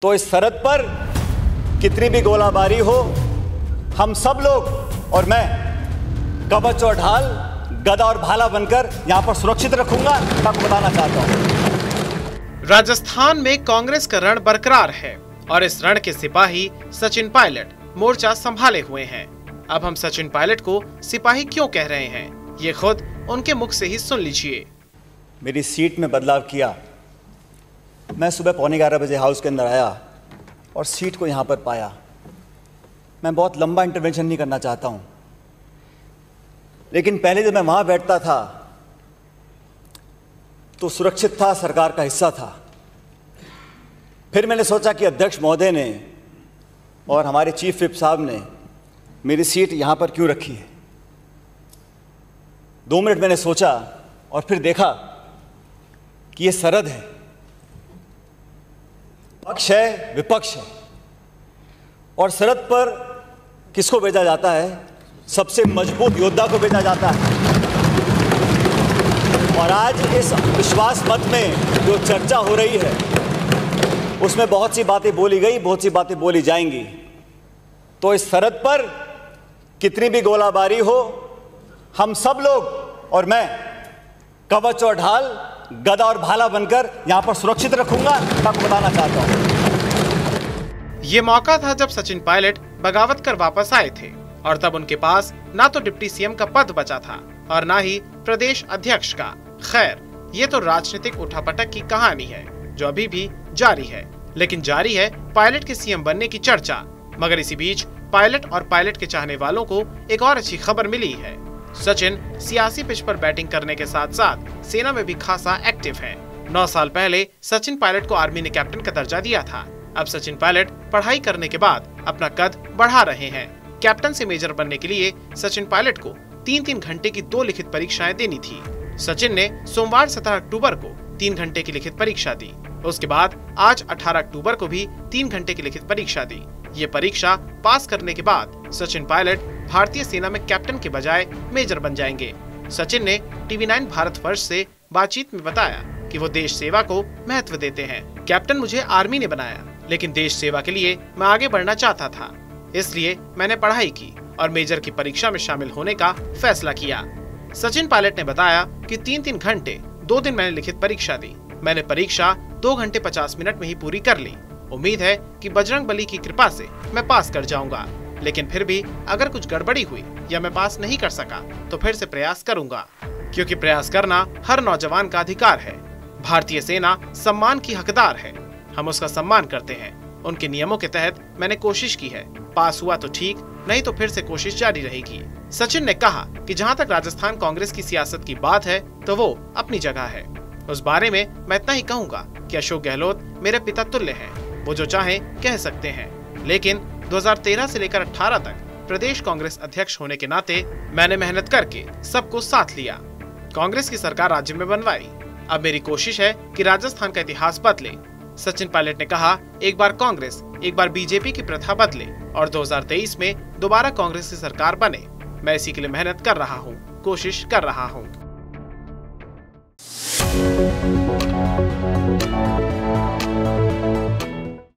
तो इस सरहद पर कितनी भी गोलाबारी हो, हम सब लोग और मैं कवच और ढाल, गदा और भाला बनकर यहां पर सुरक्षित रखूंगा। मैं आपको बताना चाहता हूं। राजस्थान में कांग्रेस का रण बरकरार है और इस रण के सिपाही सचिन पायलट मोर्चा संभाले हुए हैं। अब हम सचिन पायलट को सिपाही क्यों कह रहे हैं, ये खुद उनके मुख से ही सुन लीजिए। मेरी सीट में बदलाव किया। मैं सुबह 11:15 बजे हाउस के अंदर आया और सीट को यहाँ पर पाया। मैं बहुत लंबा इंटरवेंशन नहीं करना चाहता हूँ, लेकिन पहले जब मैं वहाँ बैठता था तो सुरक्षित था, सरकार का हिस्सा था। फिर मैंने सोचा कि अध्यक्ष महोदय ने और हमारे चीफ विप साहब ने मेरी सीट यहाँ पर क्यों रखी है। 2 मिनट मैंने सोचा और फिर देखा कि ये सरहद है, पक्ष है, विपक्ष है, और सरहद पर किसको भेजा जाता है? सबसे मजबूत योद्धा को भेजा जाता है। और आज इस विश्वास मत में जो चर्चा हो रही है उसमें बहुत सी बातें बोली गई, बहुत सी बातें बोली जाएंगी। तो इस सरहद पर कितनी भी गोलाबारी हो, हम सब लोग और मैं कवच और ढाल, गदा और भाला बनकर यहां पर सुरक्षित रखूंगा। मैं आपको बताना चाहता हूं। ये मौका था जब सचिन पायलट बगावत कर वापस आए थे और तब उनके पास ना तो डिप्टी सीएम का पद बचा था और ना ही प्रदेश अध्यक्ष का। खैर, ये तो राजनीतिक उठापटक की कहानी है जो अभी भी जारी है, लेकिन जारी है पायलट के सीएम बनने की चर्चा। मगर इसी बीच पायलट और पायलट के चाहने वालों को एक और अच्छी खबर मिली है। सचिन सियासी पिच पर बैटिंग करने के साथ साथ सेना में भी खासा एक्टिव है। 9 साल पहले सचिन पायलट को आर्मी ने कैप्टन का दर्जा दिया था। अब सचिन पायलट पढ़ाई करने के बाद अपना कद बढ़ा रहे हैं। कैप्टन से मेजर बनने के लिए सचिन पायलट को 3-3 घंटे की 2 लिखित परीक्षाएं देनी थी। सचिन ने सोमवार 17 अक्टूबर को 3 घंटे की लिखित परीक्षा दी। उसके बाद आज 18 अक्टूबर को भी 3 घंटे की लिखित परीक्षा दी। ये परीक्षा पास करने के बाद सचिन पायलट भारतीय सेना में कैप्टन के बजाय मेजर बन जाएंगे। सचिन ने TV9 भारत वर्ष से बातचीत में बताया कि वो देश सेवा को महत्व देते हैं। कैप्टन मुझे आर्मी ने बनाया, लेकिन देश सेवा के लिए मैं आगे बढ़ना चाहता था, इसलिए मैंने पढ़ाई की और मेजर की परीक्षा में शामिल होने का फैसला किया। सचिन पायलट ने बताया कि 3-3 घंटे 2 दिन मैंने लिखित परीक्षा दी। मैंने परीक्षा 2 घंटे 50 मिनट में ही पूरी कर ली। उम्मीद है कि बजरंग बली की कृपा से मैं पास कर जाऊंगा, लेकिन फिर भी अगर कुछ गड़बड़ी हुई या मैं पास नहीं कर सका तो फिर से प्रयास करूंगा, क्योंकि प्रयास करना हर नौजवान का अधिकार है। भारतीय सेना सम्मान की हकदार है, हम उसका सम्मान करते हैं। उनके नियमों के तहत मैंने कोशिश की है, पास हुआ तो ठीक, नहीं तो फिर से कोशिश जारी रहेगी। सचिन ने कहा कि जहां तक राजस्थान कांग्रेस की सियासत की बात है तो वो अपनी जगह है। उस बारे में मैं इतना ही कहूंगा कि अशोक गहलोत मेरे पिता तुल्य हैं, वो जो चाहे कह सकते हैं, लेकिन 2013 से लेकर 18 तक प्रदेश कांग्रेस अध्यक्ष होने के नाते मैंने मेहनत करके सबको साथ लिया। कांग्रेस की सरकार राज्य में बनवाई। अब मेरी कोशिश है कि राजस्थान का इतिहास बदले। सचिन पायलट ने कहा, एक बार कांग्रेस, एक बार बीजेपी की प्रथा बदले और 2023 में दोबारा कांग्रेस की सरकार बने। मैं इसी के लिए मेहनत कर रहा हूँ, कोशिश कर रहा हूँ।